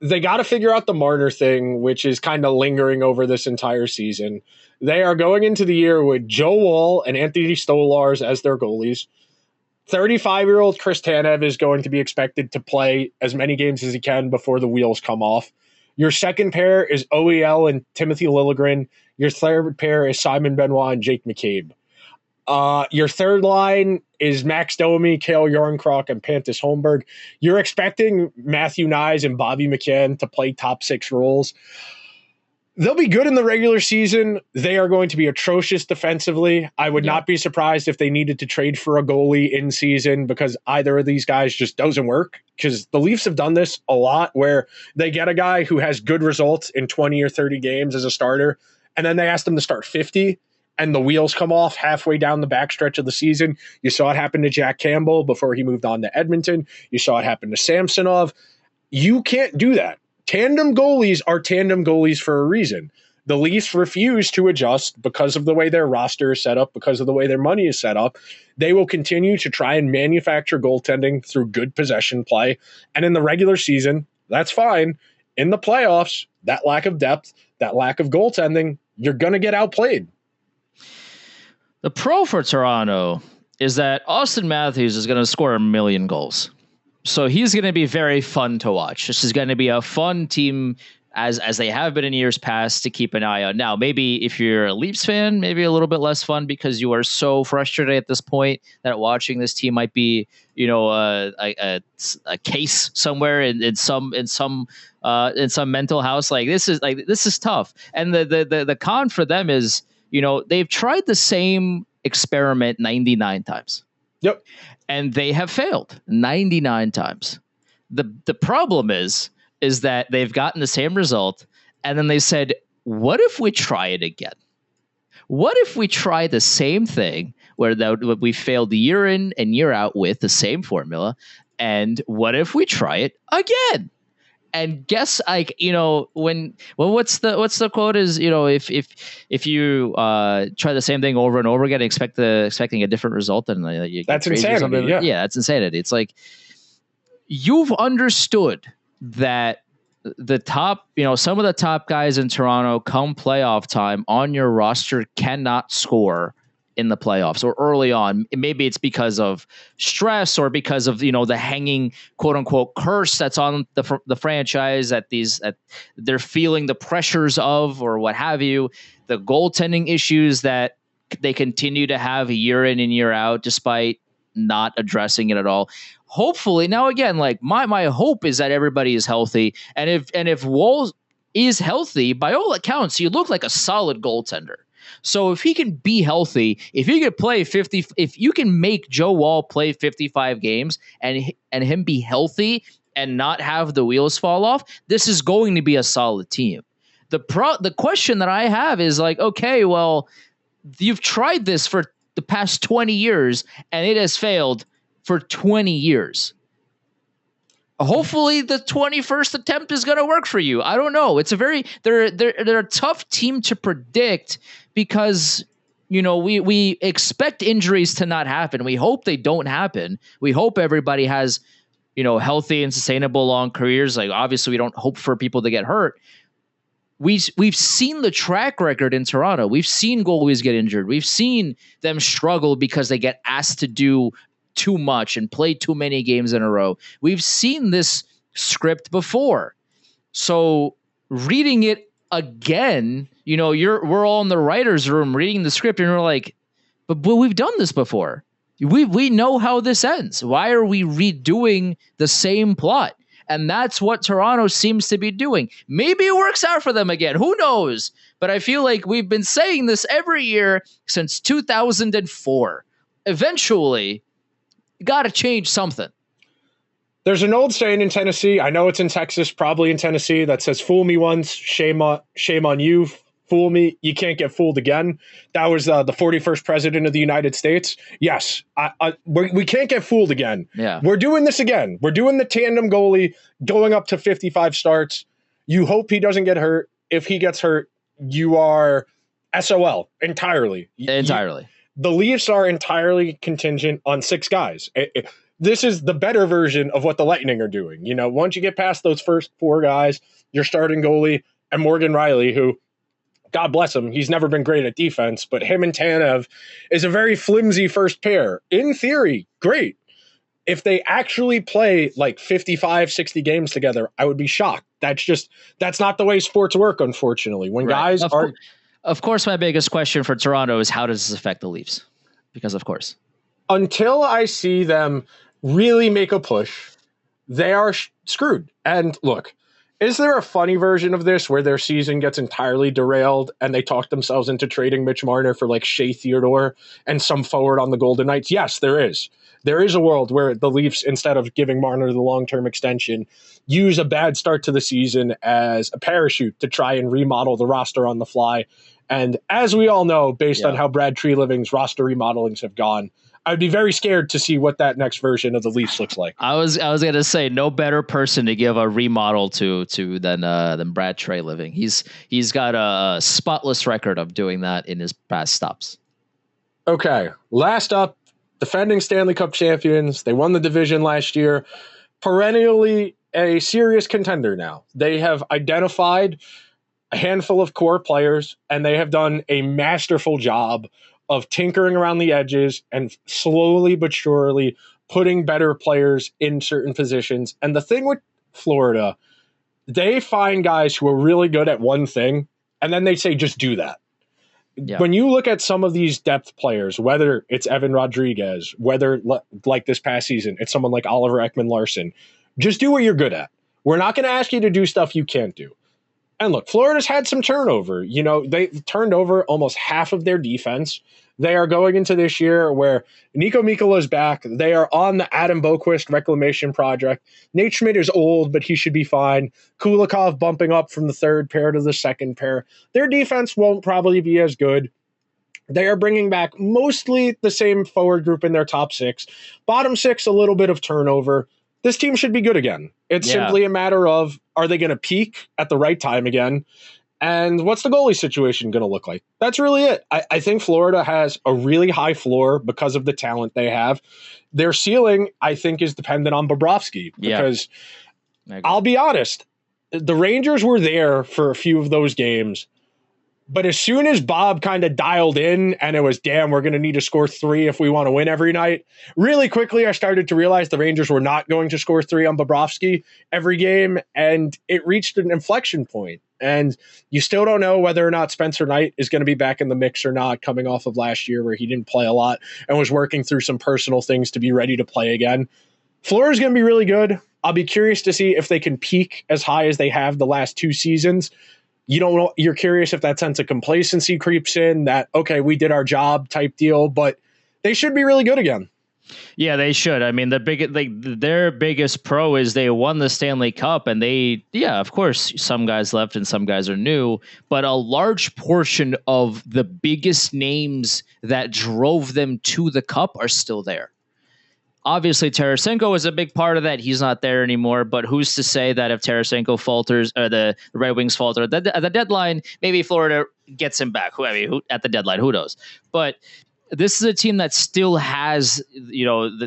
They got to figure out the Marner thing, which is kind of lingering over this entire season. They are going into the year with Joe Woll and Anthony Stolarz as their goalies. 35-year-old Chris Tanev is going to be expected to play as many games as he can before the wheels come off. Your second pair is OEL and Timothy Liljegren. Your third pair is Simon Benoit and Jake McCabe. Your third line is Max Domi, Cale Yarncroc, and Pontus Holmberg. You're expecting Matthew Nyes and Bobby McCann to play top six roles. They'll be good in the regular season. They are going to be atrocious defensively. I would not be surprised if they needed to trade for a goalie in season because either of these guys just doesn't work. Because the Leafs have done this a lot where they get a guy who has good results in 20 or 30 games as a starter, and then they ask them to start 50, and the wheels come off halfway down the backstretch of the season. You saw it happen to Jack Campbell before he moved on to Edmonton. You saw it happen to Samsonov. You can't do that. Tandem goalies are tandem goalies for a reason. The Leafs refuse to adjust because of the way their roster is set up, because of the way their money is set up. They will continue to try and manufacture goaltending through good possession play. And in the regular season, that's fine. In the playoffs, that lack of depth, that lack of goaltending, you're going to get outplayed. The pro for Toronto is that Austin Matthews is going to score 1 million goals. So he's going to be very fun to watch. This is going to be a fun team as they have been in years past to keep an eye on. Now, maybe if you're a Leafs fan, maybe a little bit less fun because you are so frustrated at this point that watching this team might be, a case somewhere in some mental house. This is tough. And the con for them is, they've tried the same experiment 99 times. Yep. And they have failed 99 times. The problem is that they've gotten the same result, and then they said, what if we try it again? What if we try the same thing where we failed year in and year out with the same formula, and what if we try it again? And guess what's the quote is, if you try the same thing over and over again, expecting a different result, then you that's insanity. Yeah, that's insanity. It's like you've understood that the top, some of the top guys in Toronto come playoff time on your roster cannot score in the playoffs or early on. Maybe it's because of stress or because of, the hanging quote unquote curse that's on the franchise that they're feeling the pressures of, or what have you, the goaltending issues that they continue to have year in and year out, despite not addressing it at all. Hopefully now, again, like my hope is that everybody is healthy. And if Woll is healthy, by all accounts, you look like a solid goaltender. So if he can be healthy, if he could play 50, if you can make Joe Woll play 55 games and him be healthy and not have the wheels fall off, this is going to be a solid team. The question that I have is like, okay, well, you've tried this for the past 20 years and it has failed for 20 years. Hopefully the 21st attempt is going to work for you. I don't know. It's they're a tough team to predict because, we expect injuries to not happen. We hope they don't happen. We hope everybody has, healthy and sustainable long careers. Like, obviously we don't hope for people to get hurt. We've seen the track record in Toronto. We've seen goalies get injured. We've seen them struggle because they get asked to do too much and play too many games in a row. We've seen this script before. So reading it again, we're all in the writer's room reading the script and we're like, but we've done this before. We know how this ends. Why are we redoing the same plot? And that's what Toronto seems to be doing. Maybe it works out for them again. Who knows? But I feel like we've been saying this every year since 2004. eventually got to change something. There's an old saying in Tennessee, I know it's in Texas, probably in Tennessee, that says, fool me once, shame on you. Fool me, you can't get fooled again. That was the 41st president of the United States. Yes, we can't get fooled again. Yeah. We're doing this again. We're doing the tandem goalie going up to 55 starts. You hope he doesn't get hurt. If he gets hurt, you are SOL entirely. Entirely. The Leafs are entirely contingent on 6 guys. This is the better version of what the Lightning are doing. You know, once you get past those first 4 guys, your starting goalie and Morgan Riley, who, God bless him, he's never been great at defense, but him and Tanev is a very flimsy first pair. In theory, great. If they actually play like 55, 60 games together, I would be shocked. That's not the way sports work, unfortunately. When guys are... Of course, my biggest question for Toronto is how does this affect the Leafs? Because, of course. Until I see them really make a push, they are screwed. And look, is there a funny version of this where their season gets entirely derailed and they talk themselves into trading Mitch Marner for like Shea Theodore and some forward on the Golden Knights? Yes, there is. There is a world where the Leafs, instead of giving Marner the long-term extension, use a bad start to the season as a parachute to try and remodel the roster on the fly. And as we all know, based on how Brad Treliving's roster remodelings have gone, I'd be very scared to see what that next version of the Leafs looks like. I was going to say no better person to give a remodel to than Brad Treliving. He's got a spotless record of doing that in his past stops. Okay, last up, defending Stanley Cup champions. They won the division last year. Perennially a serious contender now. They have identified a handful of core players, and they have done a masterful job of tinkering around the edges and slowly but surely putting better players in certain positions. And the thing with Florida, they find guys who are really good at one thing, and then they say, just do that. Yeah. When you look at some of these depth players, whether it's Evan Rodriguez, whether like this past season, it's someone like Oliver Ekman-Larsson, just do what you're good at. We're not going to ask you to do stuff you can't do. And look, Florida's had some turnover. You know, they've turned over almost half of their defense. They are going into this year where Nico Mikkola is back. They are on the Adam Boquist reclamation project. Nate Schmidt is old, but he should be fine. Kulikov bumping up from the third pair to the second pair. Their defense won't probably be as good. They are bringing back mostly the same forward group in their top 6. Bottom 6, a little bit of turnover. This team should be good again. It's simply a matter of, are they going to peak at the right time again? And what's the goalie situation going to look like? That's really it. I think Florida has a really high floor because of the talent they have. Their ceiling, I think, is dependent on Bobrovsky. Because I'll be honest, the Rangers were there for a few of those games. But as soon as Bob kind of dialed in and it was, damn, we're going to need to score 3 if we want to win every night, really quickly I started to realize the Rangers were not going to score 3 on Bobrovsky every game, and it reached an inflection point. And you still don't know whether or not Spencer Knight is going to be back in the mix or not, coming off of last year where he didn't play a lot and was working through some personal things to be ready to play again. Florida's going to be really good. I'll be curious to see if they can peak as high as they have the last 2 seasons. You don't know, you're curious if that sense of complacency creeps in, that, okay, we did our job type deal, but they should be really good again. Yeah, they should. I mean, their biggest pro is they won the Stanley Cup, and of course, some guys left and some guys are new, but a large portion of the biggest names that drove them to the Cup are still there. Obviously, Tarasenko is a big part of that. He's not there anymore, but who's to say that if Tarasenko falters, or the Red Wings falter at the deadline, maybe Florida gets him back. At the deadline, who knows? But this is a team that still has,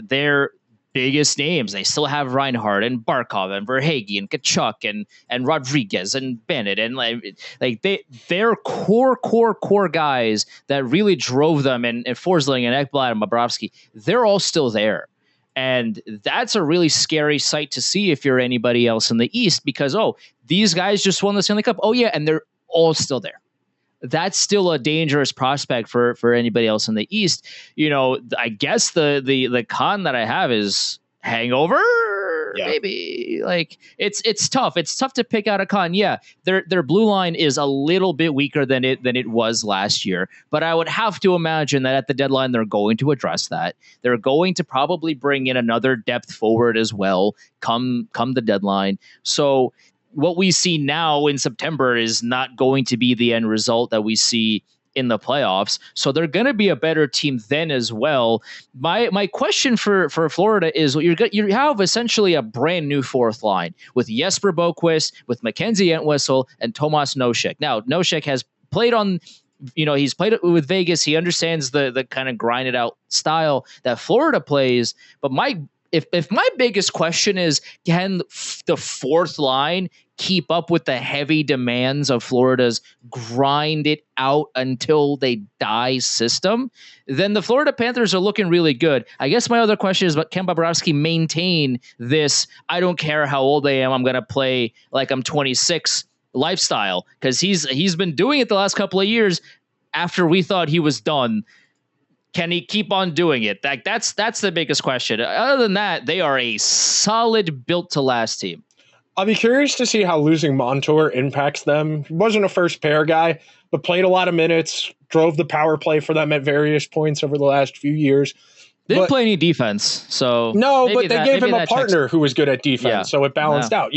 their biggest names. They still have Reinhart and Barkov and Verhaeghe and Kachuk and Rodriguez and Bennett, and they're core guys that really drove them, and Forsling and Ekblad and Bobrovsky, they're all still there. And that's a really scary sight to see if you're anybody else in the East, because, these guys just won the Stanley Cup. Oh, yeah, and they're all still there. That's still a dangerous prospect for anybody else in the East. I guess the con that I have is hangover. or maybe like it's tough. It's tough to pick out a con. Yeah, their blue line is a little bit weaker than it was last year, but I would have to imagine that at the deadline they're going to address that. They're going to probably bring in another depth forward as well come the deadline. So what we see now in September is not going to be the end result that we see in the playoffs. So they're going to be a better team then as well. My question for Florida is you have essentially a brand new fourth line with Jesper Boquist, with Mackenzie Entwistle, and Tomas Nosek. Now, Nosek has played on, he's played with Vegas. He understands the kind of grinded out style that Florida plays. But if my biggest question is, can the fourth line keep up with the heavy demands of Florida's grind it out until they die system, then the Florida Panthers are looking really good. I guess my other question is, can Bobrovsky maintain this, I don't care how old I am, I'm going to play like I'm 26 lifestyle? Because he's been doing it the last couple of years after we thought he was done. Can he keep on doing it? That's the biggest question. Other than that, they are a solid built-to-last team. I'll be curious to see how losing Montour impacts them. He wasn't a first pair guy, but played a lot of minutes, drove the power play for them at various points over the last few years. Didn't play any defense, so no, but they gave him a partner who was good at defense, so it balanced out.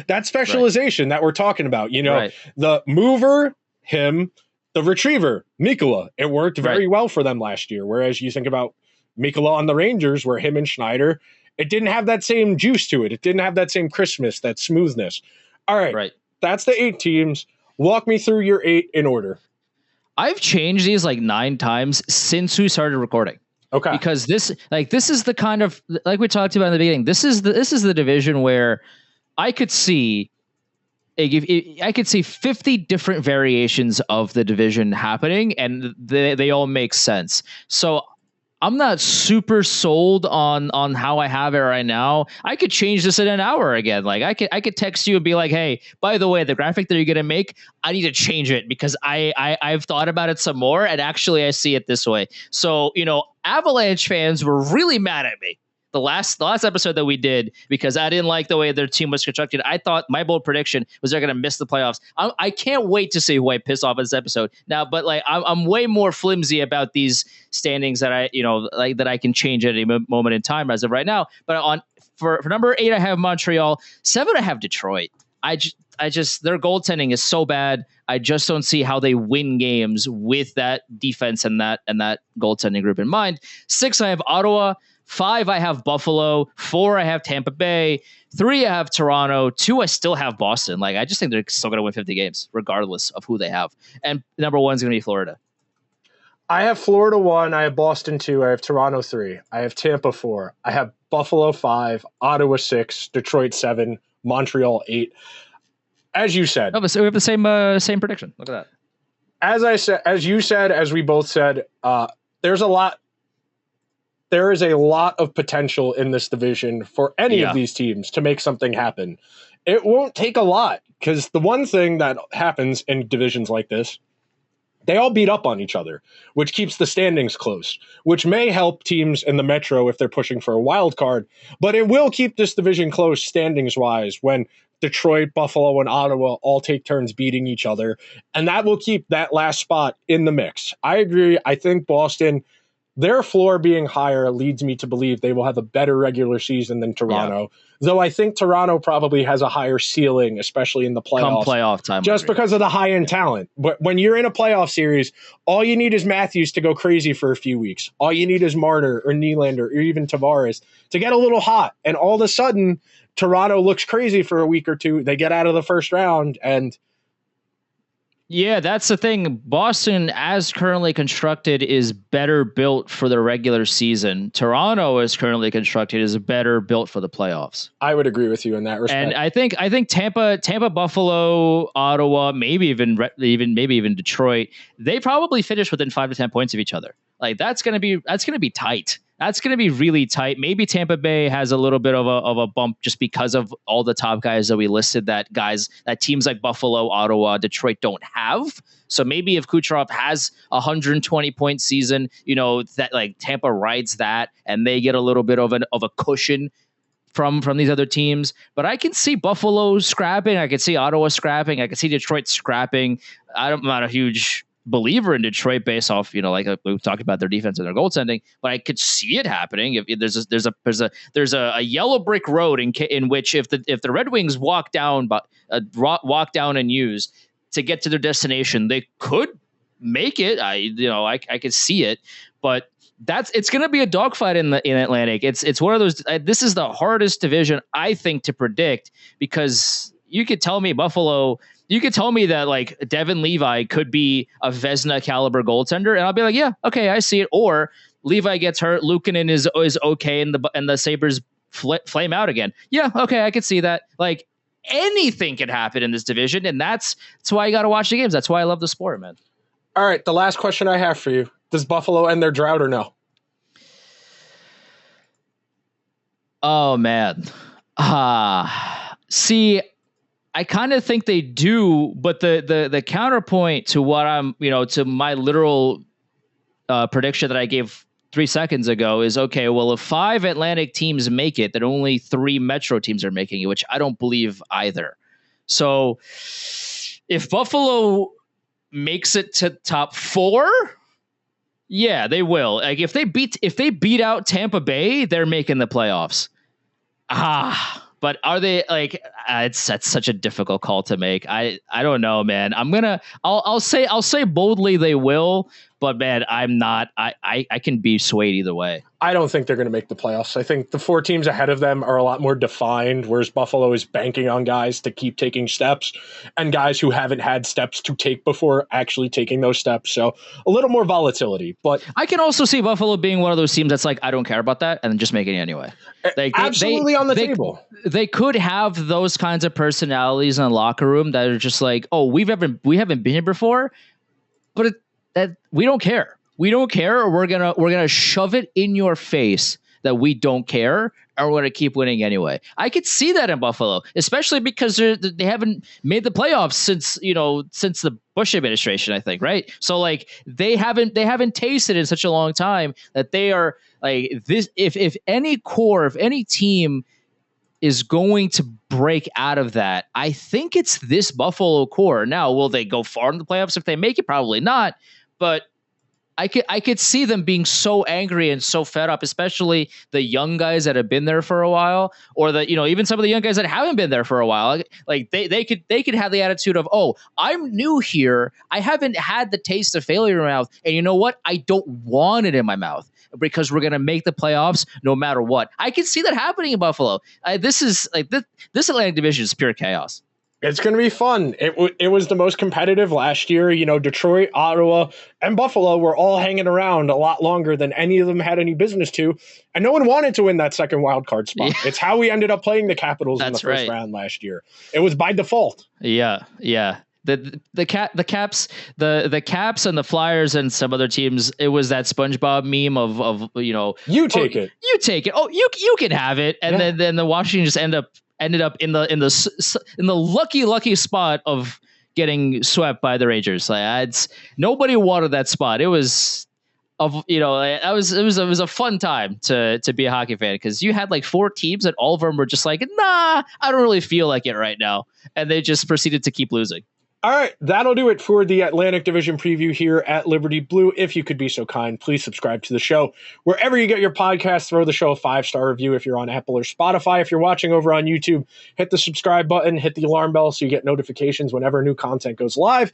That specialization that we're talking about. The mover, him, the retriever, Mikkola. It worked very well for them last year. Whereas you think about Mikkola on the Rangers, where him and Schneider, it didn't have that same juice to it. It didn't have that same crispness, that smoothness. All right. That's the 8 teams. Walk me through your 8 in order. I've changed these like 9 times since we started recording. Okay. Because this is the kind of, like we talked about in the beginning, this is the division where I could see 50 different variations of the division happening, and they all make sense. So I'm not super sold on how I have it right now. I could change this in an hour again. Like I could text you and be like, hey, by the way, the graphic that you're gonna make, I need to change it because I've thought about it some more, and actually I see it this way. So Avalanche fans were really mad at me the last episode that we did because I didn't like the way their team was constructed. I thought my bold prediction was they're going to miss the playoffs. I can't wait to see who I piss off in this episode now, but like I'm way more flimsy about these standings that that I can change at any moment in time as of right now. But for number 8, I have Montreal. 7, I have Detroit. I just their goaltending is so bad. I just don't see how they win games with that defense and that goaltending group in mind. 6, I have Ottawa. 5, I have Buffalo. 4, I have Tampa Bay. 3, I have Toronto. 2, I still have Boston. Like, I just think they're still going to win 50 games, regardless of who they have. And number 1 is going to be Florida. I have Florida 1. I have Boston 2. I have Toronto 3. I have Tampa 4. I have Buffalo 5. Ottawa 6. Detroit 7. Montreal 8. As you said. Oh, so we have the same prediction. Look at that. As you said, as we both said, there is a lot of potential in this division for any of these teams to make something happen. It won't take a lot because the one thing that happens in divisions like this, they all beat up on each other, which keeps the standings close, which may help teams in the Metro if they're pushing for a wild card, but it will keep this division close standings-wise when Detroit, Buffalo, and Ottawa all take turns beating each other, and that will keep that last spot in the mix. I agree. I think Boston, their floor being higher leads me to believe they will have a better regular season than Toronto, though I think Toronto probably has a higher ceiling, especially in the playoffs. Come playoff time. Just because of the high-end talent. But when you're in a playoff series, all you need is Matthews to go crazy for a few weeks. All you need is Marner or Nylander or even Tavares to get a little hot. And all of a sudden, Toronto looks crazy for a week or two. They get out of the first round and... Yeah, that's the thing. Boston, as currently constructed, is better built for the regular season. Toronto, as currently constructed, is better built for the playoffs. I would agree with you in that respect. And I think Tampa, Buffalo, Ottawa, maybe even Detroit, they probably finish within 5 to 10 points of each other. Like that's gonna be tight. That's going to be really tight. Maybe Tampa Bay has a little bit of a bump just because of all the top guys that we listed that teams like Buffalo, Ottawa, Detroit don't have. So maybe if Kucherov has a 120-point season, that like Tampa rides that and they get a little bit of a cushion from these other teams. But I can see Buffalo scrapping. I can see Ottawa scrapping. I can see Detroit scrapping. I'm not a huge believer in Detroit based off, like we've talked about their defense and their goaltending, but I could see it happening. If there's a yellow brick road in which if the Red Wings walk down and use to get to their destination, they could make it. I could see it, but it's going to be a dogfight in Atlantic. It's one of those. This is the hardest division I think to predict, because you could tell me Buffalo. You could tell me that like Devin Levi could be a Vezina caliber goaltender, and I'll be like, yeah, okay, I see it. Or Levi gets hurt, Luukkonen is okay, and the Sabres flame out again. Yeah, okay, I could see that. Like anything can happen in this division, and that's why you got to watch the games. That's why I love the sport, man. All right, the last question I have for you: does Buffalo end their drought or no? Oh man, see. I kind of think they do, but the counterpoint to what to my literal prediction that I gave 3 seconds ago is, okay, well, if 5 Atlantic teams make it, then only 3 Metro teams are making it, which I don't believe either. So if Buffalo makes it to top 4, yeah, they will. Like if they beat out Tampa Bay, they're making the playoffs. But are they like? That's such a difficult call to make. I don't know, man. I'll say boldly they will, but man, I'm not. I can be swayed either way. I don't think they're going to make the playoffs. I think the 4 teams ahead of them are a lot more defined, whereas Buffalo is banking on guys to keep taking steps and guys who haven't had steps to take before actually taking those steps. So a little more volatility. But I can also see Buffalo being one of those teams that's like, I don't care about that, and just making it anyway. Like absolutely on the table. They could have those kinds of personalities in the locker room that are just like, oh, we haven't been here before, but we don't care. We don't care, or we're gonna shove it in your face that we don't care, and we're gonna keep winning anyway. I could see that in Buffalo, especially because they haven't made the playoffs since the Bush administration, I think, right? So like they haven't tasted it in such a long time that they are like this. If any team is going to break out of that, I think it's this Buffalo core. Now, will they go far in the playoffs if they make it? Probably not, but I could see them being so angry and so fed up, especially the young guys that have been there for a while, or even some of the young guys that haven't been there for a while. Like they could have the attitude of, oh, I'm new here, I haven't had the taste of failure in my mouth, and you know what? I don't want it in my mouth because we're gonna make the playoffs no matter what. I can see that happening in Buffalo. This Atlantic division is pure chaos. It's going to be fun. It was the most competitive last year. Detroit, Ottawa, and Buffalo were all hanging around a lot longer than any of them had any business to, and no one wanted to win that second wild card spot. Yeah. It's how we ended up playing the Capitals in the first round last year. It was by default. Yeah. The Caps and the Flyers and some other teams. It was that SpongeBob meme of you take it. You take it. Oh, you can have it, and then the Washington just ended up in the lucky spot of getting swept by the Rangers. Like nobody wanted that spot. It was it was a fun time to be a hockey fan, because you had like 4 teams and all of them were just like, nah, I don't really feel like it right now, and they just proceeded to keep losing. All right, that'll do it for the Atlantic Division preview here at Liberty Blue. If you could be so kind, please subscribe to the show. Wherever you get your podcasts, throw the show a 5-star review if you're on Apple or Spotify. If you're watching over on YouTube, hit the subscribe button, hit the alarm bell so you get notifications whenever new content goes live.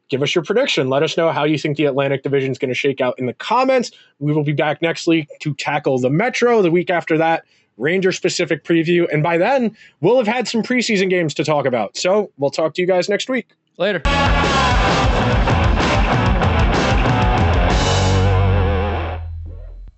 Give us your prediction. Let us know how you think the Atlantic Division is going to shake out in the comments. We will be back next week to tackle the Metro. The week after that, Ranger-specific preview. And by then, we'll have had some preseason games to talk about. So we'll talk to you guys next week. Later.